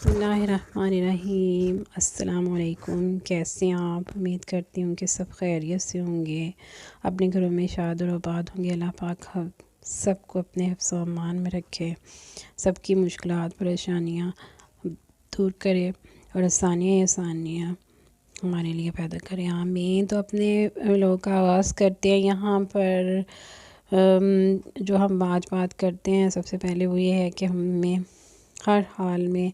बिस्मिल्लाहिर्रहमानिर्रहीम। अस्सलामुअलैकुम। कैसे हैं आप? उम्मीद करती हूँ कि सब खैरियत से होंगे, अपने घरों में शाद और आबाद होंगे। अल्लाह पाक सबको अपने हिफ्ज़ व अमान में रखे, सबकी मुश्किलात परेशानियाँ दूर करे और आसानियाँ आसानियाँ हमारे लिए पैदा करें। आमीन। तो अपने लोगों का आगाज़ करते हैं। यहाँ पर जो हम आज बात करते हैं, सबसे पहले वो ये है कि हमें हर हाल में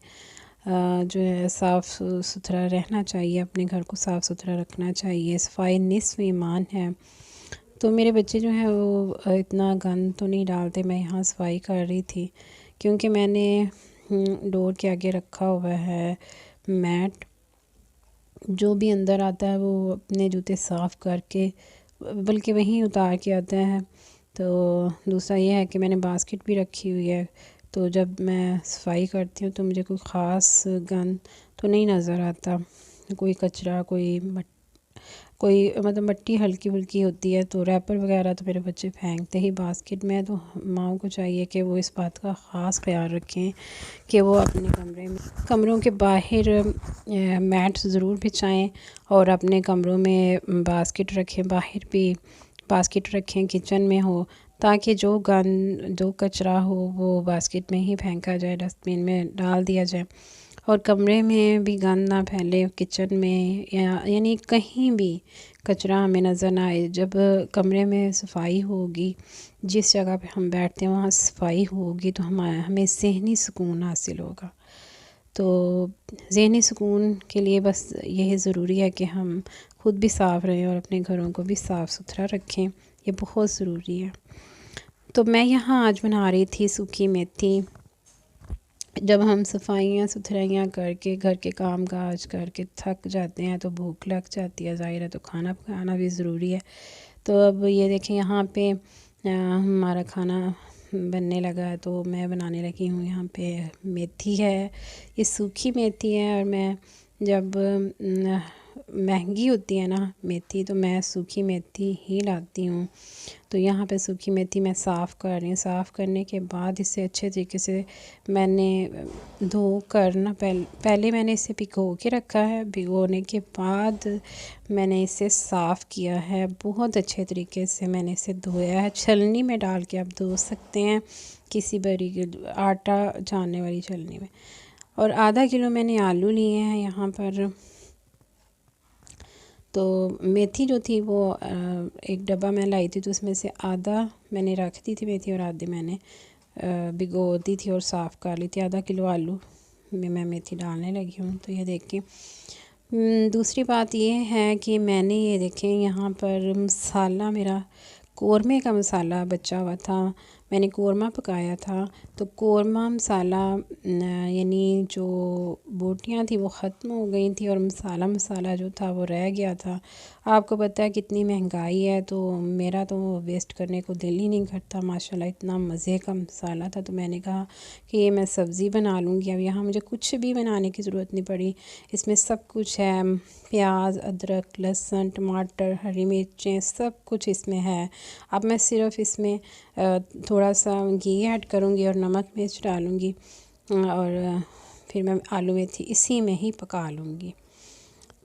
जो है साफ़ सुथरा रहना चाहिए, अपने घर को साफ़ सुथरा रखना चाहिए। सफाई निस्फ़ ईमान है। तो मेरे बच्चे जो हैं वो इतना गंद तो नहीं डालते। मैं यहाँ सफाई कर रही थी क्योंकि मैंने डोर के आगे रखा हुआ है मैट। जो भी अंदर आता है वो अपने जूते साफ़ करके बल्कि वहीं उतार के आता है। तो दूसरा ये है कि मैंने बास्केट भी रखी हुई है, तो जब मैं सफाई करती हूँ तो मुझे कोई ख़ास गंद तो नहीं नज़र आता। कोई कचरा, कोई मतलब मिट्टी हल्की फुल्की होती है तो रैपर वगैरह तो मेरे बच्चे फेंकते ही बास्केट में। तो माँओं को चाहिए कि वो इस बात का ख़ास ख्याल रखें कि वो अपने कमरों के बाहर मैट्स ज़रूर बिछाएं और अपने कमरों में बास्केट रखें, बाहर भी बास्केट रखें, किचन में हो, ताकि जो कचरा हो वो बास्केट में ही फेंका जाए, डस्टबिन में डाल दिया जाए और कमरे में भी गंद ना फैले। किचन में यानी कहीं भी कचरा हमें नज़र ना आए। जब कमरे में सफाई होगी, जिस जगह पे हम बैठते हैं वहाँ सफाई होगी तो हमें ज़हनी सुकून हासिल होगा। तो ज़हनी सुकून के लिए बस यही ज़रूरी है कि हम खुद भी साफ़ रहें और अपने घरों को भी साफ़ सुथरा रखें। ये बहुत ज़रूरी है। तो मैं यहाँ आज बना रही थी सूखी मेथी। जब हम सफाइयाँ सुथराइयाँ करके घर के काम काज करके थक जाते हैं तो भूख लग जाती है, ज़ाहिर है, तो खाना पकाना भी ज़रूरी है। तो अब ये देखें यहाँ पे हमारा खाना बनने लगा है, तो मैं बनाने लगी हूँ। यहाँ पे मेथी है, ये सूखी मेथी है और मैं जब महंगी होती है ना मेथी तो मैं सूखी मेथी ही लाती हूँ। तो यहाँ पे सूखी मेथी मैं साफ़ कर रही हूँ। साफ़ करने के बाद इसे अच्छे तरीके से मैंने धो कर ना पहले मैंने इसे भिगो के रखा है। भिगोने के बाद मैंने इसे साफ़ किया है, बहुत अच्छे तरीके से मैंने इसे धोया है। छलनी में डाल के आप धो सकते हैं, किसी बड़ी आटा छानने वाली छलनी में। और आधा किलो मैंने आलू लिए हैं यहाँ पर। तो मेथी जो थी वो एक डब्बा मैं लाई थी, तो उसमें से आधा मैंने रख दी थी मेथी और आधी मैंने भिगो दी थी और साफ़ कर ली थी। आधा किलो आलू में मैं मेथी डालने लगी हूँ। तो ये देखिए, दूसरी बात ये है कि मैंने ये देखें यहाँ पर मसाला, मेरा कोरमे का मसाला बचा हुआ था। मैंने कोरमा पकाया था, तो कोरमा मसाला यानी जो बोटियाँ थी वो ख़त्म हो गई थी और मसाला जो था वो रह गया था। आपको पता है कितनी महंगाई है, तो मेरा तो वेस्ट करने को दिल ही नहीं करता। माशाल्लाह इतना मज़े का मसाला था, तो मैंने कहा कि ये मैं सब्ज़ी बना लूँगी। अब यहाँ मुझे कुछ भी बनाने की ज़रूरत नहीं पड़ी। इसमें सब कुछ है, प्याज, अदरक, लहसुन, टमाटर, हरी मिर्चें, सब कुछ इसमें है। अब मैं सिर्फ़ इसमें थोड़ा सा घी ऐड करूँगी और नमक मिर्च डालूँगी और फिर मैं आलू मेथी इसी में ही पका लूँगी।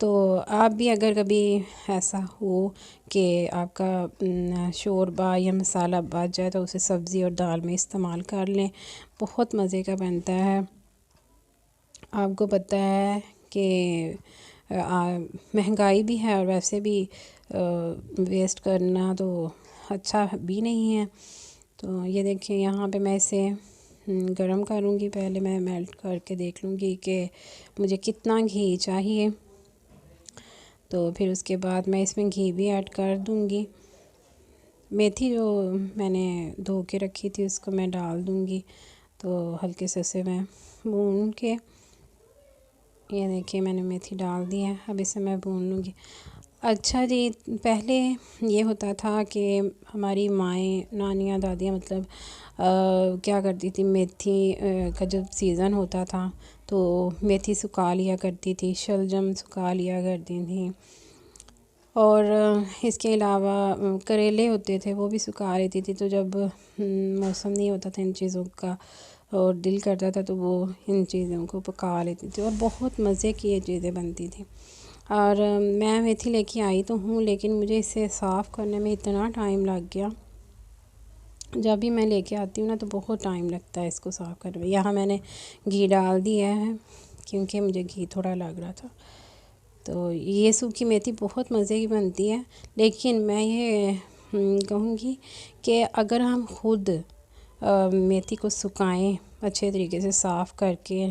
तो आप भी अगर कभी ऐसा हो कि आपका शोरबा या मसाला बच जाए तो उसे सब्ज़ी और दाल में इस्तेमाल कर लें, बहुत मज़े का बनता है। आपको पता है कि महंगाई भी है और वैसे भी वेस्ट करना तो अच्छा भी नहीं है। तो ये देखिए यहाँ पे मैं इसे गरम करूँगी। पहले मैं मेल्ट करके देख लूँगी कि मुझे कितना घी चाहिए, तो फिर उसके बाद मैं इसमें घी भी ऐड कर दूँगी। मेथी जो मैंने धो के रखी थी उसको मैं डाल दूँगी। तो हल्के से मैं भून के, ये देखिए मैंने मेथी डाल दी है। अब इसे मैं भून लूँगी। अच्छा जी, पहले ये होता था कि हमारी माएँ, नानियाँ, दादियाँ मतलब क्या करती थी, मेथी का जब सीज़न होता था तो मेथी सुखा लिया करती थी, शलजम सुखा लिया करती थी और इसके अलावा करेले होते थे वो भी सुखा लेती थी। तो जब मौसम नहीं होता था इन चीज़ों का और दिल करता था तो वो इन चीज़ों को पका लेती थी और बहुत मज़े की ये चीज़ें बनती थी। और मैं मेथी लेके आई तो हूँ, लेकिन मुझे इसे साफ़ करने में इतना टाइम लग गया। जब भी मैं लेके आती हूँ ना तो बहुत टाइम लगता है इसको साफ़ करने में। यहाँ मैंने घी डाल दिया है क्योंकि मुझे घी थोड़ा लग रहा था। तो ये सूखी मेथी बहुत मज़े की बनती है, लेकिन मैं ये कहूँगी कि अगर हम खुद मेथी को सुखाएं अच्छे तरीके से साफ़ करके,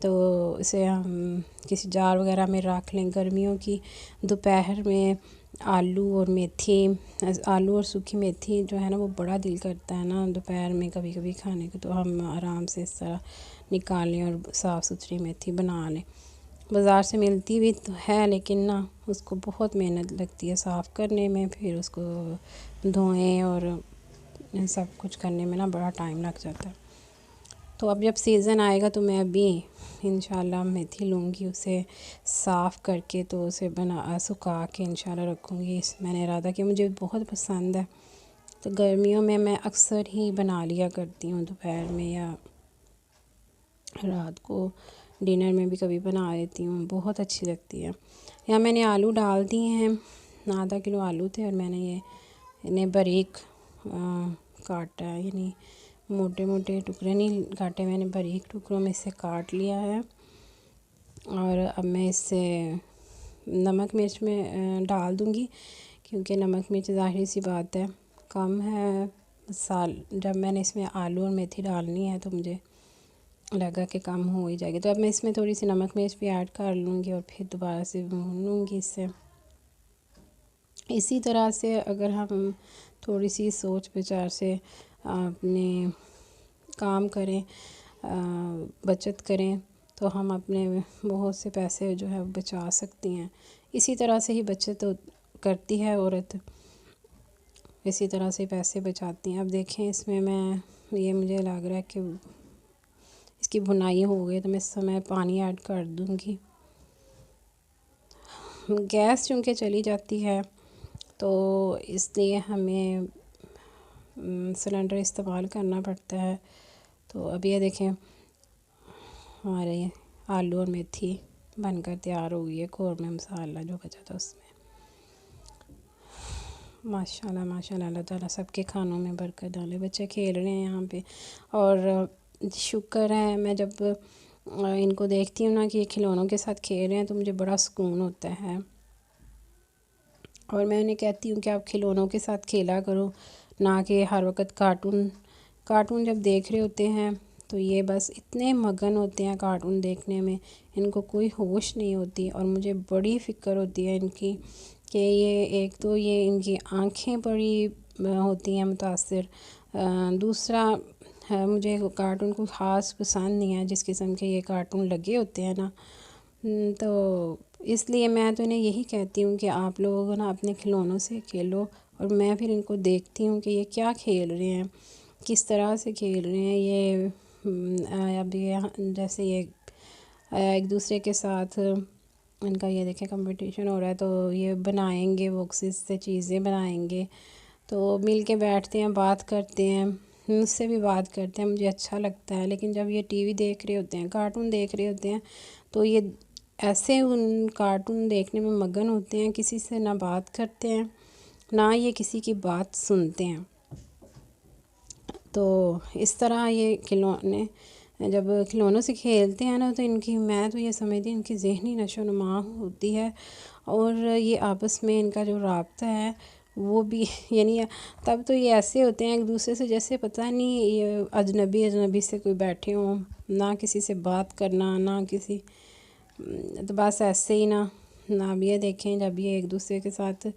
तो इसे हम किसी जार वगैरह में रख लें। गर्मियों की दोपहर में आलू और सूखी मेथी जो है ना, वो बड़ा दिल करता है ना दोपहर में कभी कभी खाने को, तो हम आराम से इस तरह निकाल लें और साफ़ सुथरी मेथी बना लें। बाज़ार से मिलती भी तो है, लेकिन ना उसको बहुत मेहनत लगती है साफ़ करने में, फिर उसको धोएं और सब कुछ करने में ना बड़ा टाइम लग जाता है। तो अब जब सीज़न आएगा तो मैं अभी इंशाल्लाह मेथी लूँगी, उसे साफ़ करके तो उसे सुखा के इंशाल्लाह रखूँगी। मैंने इरादा कि मुझे बहुत पसंद है, तो गर्मियों में मैं अक्सर ही बना लिया करती हूँ दोपहर में या रात को डिनर में भी कभी बना लेती हूँ, बहुत अच्छी लगती है। यहाँ मैंने आलू डाल दिए हैं, आधा किलो आलू थे और मैंने इन्हें बारीक काटा है, यानी मोटे मोटे टुकड़े नहीं काटे, मैंने बारीक टुकड़ों में से काट लिया है। और अब मैं इससे नमक मिर्च में डाल दूँगी, क्योंकि नमक मिर्च ज़ाहिर सी बात है कम है। जब मैंने इसमें आलू और मेथी डालनी है तो मुझे लगा कि कम हो ही जाएगी, तो अब मैं इसमें थोड़ी सी नमक मिर्च भी ऐड कर लूँगी और फिर दोबारा से भून लूँगी इसे। इसी तरह से अगर हम थोड़ी सी सोच विचार से अपने काम करें, बचत करें, तो हम अपने बहुत से पैसे जो है बचा सकती हैं। इसी तरह से ही बचत करती है औरत, इसी तरह से पैसे बचाती हैं। अब देखें इसमें मुझे लग रहा है कि इसकी भुनाई हो गई, तो मैं इस समय पानी ऐड कर दूँगी। गैस चूँकि चली जाती है तो इसलिए हमें सिलेंडर इस्तेमाल करना पड़ता है। तो अब ये देखें हमारे आलू और मेथी बनकर तैयार हो गई है, कौरमा मसाला जो बचा था उसमें। माशाल्लाह माशाल्लाह, अल्लाह ताला सबके खानों में बरकत डाले। बच्चे खेल रहे हैं यहाँ पे, और शुक्र है मैं जब इनको देखती हूँ ना कि ये खिलौनों के साथ खेल रहे हैं तो मुझे बड़ा सुकून होता है। और मैं उन्हें कहती हूँ कि आप खिलौनों के साथ खेला करो, ना कि हर वक्त कार्टून जब देख रहे होते हैं तो ये बस इतने मगन होते हैं कार्टून देखने में, इनको कोई होश नहीं होती। और मुझे बड़ी फ़िक्र होती है इनकी कि एक तो ये इनकी आँखें बड़ी होती हैं मुतासिर, दूसरा मुझे कार्टून को ख़ास पसंद नहीं है जिस किस्म के ये कार्टून लगे होते हैं ना। तो इसलिए मैं तो इन्हें यही कहती हूँ कि आप लोग ना अपने खिलौनों से खेलो, और मैं फिर इनको देखती हूँ कि ये क्या खेल रहे हैं, किस तरह से खेल रहे हैं। ये अभी जैसे ये एक दूसरे के साथ इनका ये देखें कंपटीशन हो रहा है, तो ये बनाएंगे बॉक्सेस से चीज़ें बनाएंगे, तो मिल के बैठते हैं, बात करते हैं, मुझसे भी बात करते हैं, मुझे अच्छा लगता है। लेकिन जब ये टीवी देख रहे होते हैं, कार्टून देख रहे होते हैं, तो ये ऐसे उन कार्टून देखने में मगन होते हैं, किसी से ना बात करते हैं ना ये किसी की बात सुनते हैं। तो इस तरह ये खिलौने जब खिलौनों से खेलते हैं ना, तो मैं तो ये समझती हूँ इनकी ज़हनी नशोनुमा होती है, और ये आपस में इनका जो राब्ता है वो भी यानी तब तो ये ऐसे होते हैं एक दूसरे से जैसे पता नहीं ये अजनबी से कोई बैठे हों, ना किसी से बात करना ना किसी, तो बस ऐसे ही ना अब ये देखें जब ये एक दूसरे के साथ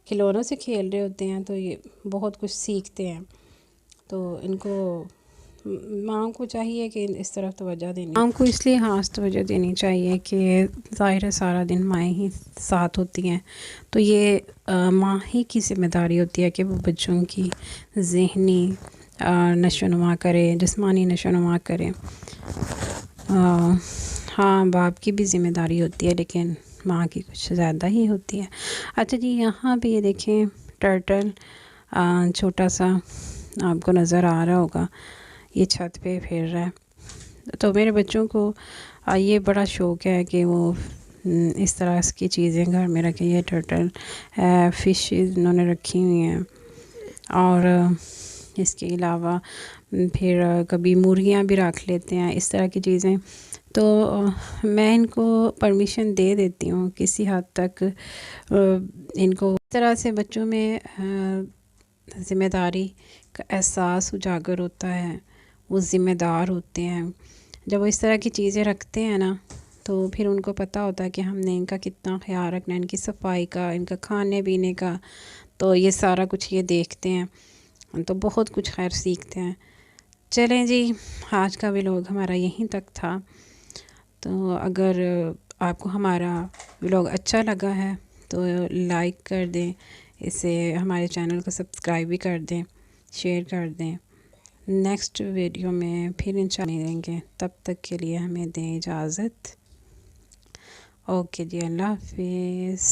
खिलौनों से खेल रहे होते हैं तो ये बहुत कुछ सीखते हैं। तो इनको माँ को चाहिए कि इस तरफ तवज्जो देनी, माँ को इसलिए ख़ास तवज्जो देनी चाहिए कि ज़ाहिर है सारा दिन माएँ ही साथ होती हैं, तो ये माँ ही की ज़िम्मेदारी होती है कि वो बच्चों की ज़हनी नशोनुमा करें, जिस्मानी नशोनुमा करें। हाँ, बाप की भी ज़िम्मेदारी होती है, लेकिन माँ की कुछ ज़्यादा ही होती है। अच्छा जी, यहाँ पे ये देखें टर्टल छोटा सा आपको नज़र आ रहा होगा, ये छत पे फिर रहा है। तो मेरे बच्चों को ये बड़ा शौक़ है कि वो इस तरह की चीज़ें घर में रखें। ये टर्टल फ़िश इन्होंने रखी हुई हैं, और इसके अलावा फिर कभी मुर्गियाँ भी रख लेते हैं, इस तरह की चीज़ें। तो मैं इनको परमिशन दे देती हूँ किसी हद तक। इनको इस तरह से बच्चों में ज़िम्मेदारी का एहसास उजागर होता है, वो ज़िम्मेदार होते हैं। जब वो इस तरह की चीज़ें रखते हैं ना, तो फिर उनको पता होता है कि हमने इनका कितना ख्याल रखना है, इनकी सफाई का, इनका खाने पीने का। तो ये सारा कुछ ये देखते हैं, तो बहुत कुछ खैर सीखते हैं। चलें जी, आज का व्लॉग हमारा यहीं तक था। तो अगर आपको हमारा व्लॉग अच्छा लगा है तो लाइक कर दें, इसे हमारे चैनल को सब्सक्राइब भी कर दें, शेयर कर दें। नेक्स्ट वीडियो में फिर इंशाल्लाह मिलेंगे, तब तक के लिए हमें दें इजाज़त। ओके जी, अल्लाह हाफिज़।